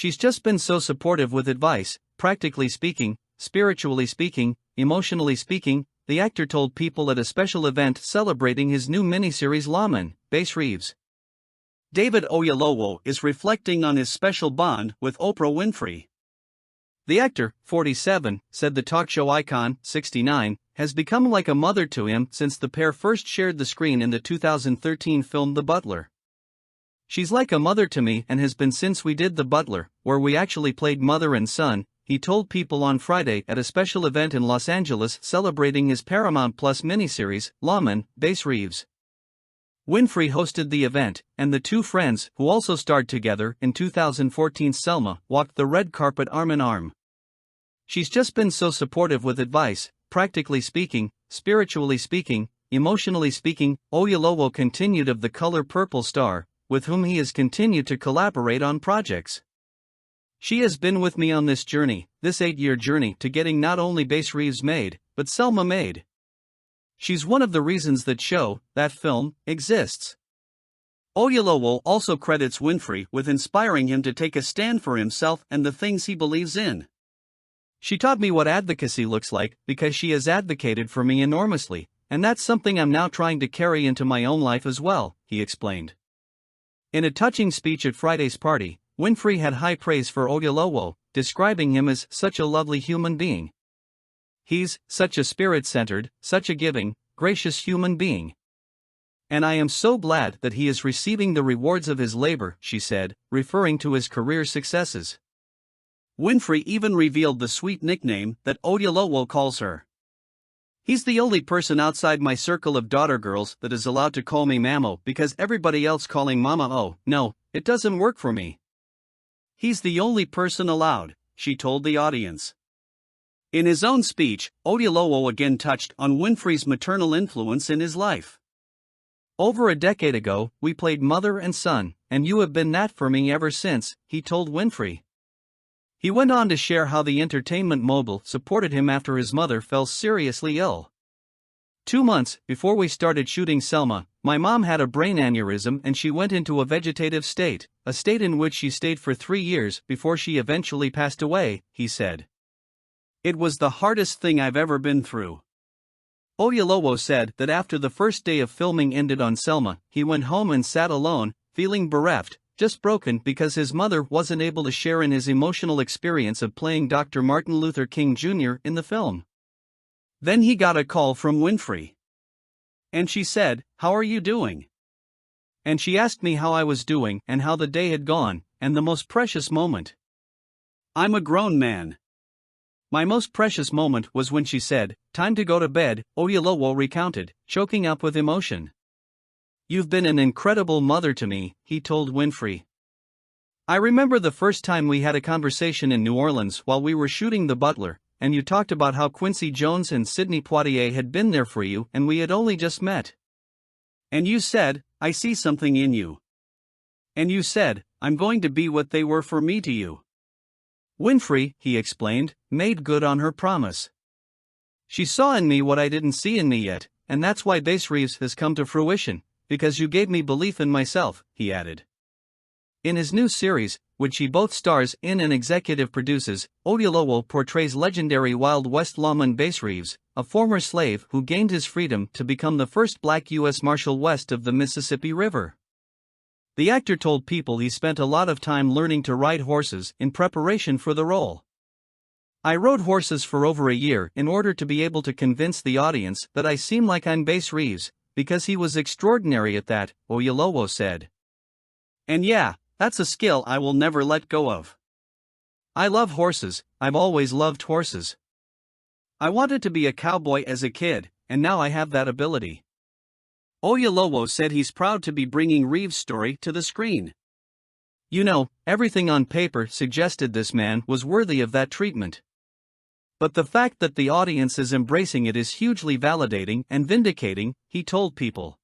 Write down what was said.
She's just been so supportive with advice, practically speaking, spiritually speaking, emotionally speaking, the actor told people at a special event celebrating his new miniseries Lawman, Base Reeves. David Oyelowo is reflecting on his special bond with Oprah Winfrey. The actor, 47, said the talk show icon, 69, has become like a mother to him since the pair first shared the screen in the 2013 film The Butler. She's like a mother to me and has been since we did The Butler, where we actually played mother and son, he told people on Friday at a special event in Los Angeles celebrating his Paramount Plus miniseries, Lawman, Base Reeves. Winfrey hosted the event, and the two friends, who also starred together in 2014's Selma, walked the red carpet arm in arm. She's just been so supportive with advice, practically speaking, spiritually speaking, emotionally speaking, Oyelowo continued of The Color Purple star, with whom he has continued to collaborate on projects. She has been with me on this journey, this 8-year journey to getting not only Base Reeves made, but Selma made. She's one of the reasons that film, exists. Oyelowo also credits Winfrey with inspiring him to take a stand for himself and the things he believes in. She taught me what advocacy looks like because she has advocated for me enormously, and that's something I'm now trying to carry into my own life as well, he explained. In a touching speech at Friday's party, Winfrey had high praise for Oyelowo, describing him as such a lovely human being. He's such a spirit-centered, such a giving, gracious human being. And I am so glad that he is receiving the rewards of his labor, she said, referring to his career successes. Winfrey even revealed the sweet nickname that Oyelowo calls her. He's the only person outside my circle of daughter girls that is allowed to call me Mamo because everybody else calling Mama no, it doesn't work for me. He's the only person allowed, she told the audience. In his own speech, Oyelowo again touched on Winfrey's maternal influence in his life. Over a decade ago, we played mother and son, and you have been that for me ever since, he told Winfrey. He went on to share how the entertainment mogul supported him after his mother fell seriously ill. 2 months before we started shooting Selma, my mom had a brain aneurysm and she went into a vegetative state, a state in which she stayed for 3 years before she eventually passed away, he said. It was the hardest thing I've ever been through. Oyelowo said that after the first day of filming ended on Selma, he went home and sat alone, feeling bereft, just broken because his mother wasn't able to share in his emotional experience of playing Dr. Martin Luther King Jr. in the film. Then he got a call from Winfrey. And she said, "How are you doing?" And she asked me how I was doing and how the day had gone, and the most precious moment. I'm a grown man. My most precious moment was when she said, "Time to go to bed," Oyelowo recounted, choking up with emotion. You've been an incredible mother to me, he told Winfrey. I remember the first time we had a conversation in New Orleans while we were shooting The Butler, and you talked about how Quincy Jones and Sidney Poitier had been there for you and we had only just met. And you said, I see something in you. And you said, I'm going to be what they were for me to you. Winfrey, he explained, made good on her promise. She saw in me what I didn't see in me yet, and that's why Base Reeves has come to fruition. Because you gave me belief in myself, he added. In his new series, which he both stars in and executive produces, Oyelowo portrays legendary Wild West lawman Base Reeves, a former slave who gained his freedom to become the first black U.S. Marshal west of the Mississippi River. The actor told people he spent a lot of time learning to ride horses in preparation for the role. I rode horses for over a year in order to be able to convince the audience that I seem like I'm Base Reeves, because he was extraordinary at that, Oyelowo said. And yeah, that's a skill I will never let go of. I love horses, I've always loved horses. I wanted to be a cowboy as a kid, and now I have that ability. Oyelowo said he's proud to be bringing Reeves' story to the screen. You know, everything on paper suggested this man was worthy of that treatment. But the fact that the audience is embracing it is hugely validating and vindicating, he told people.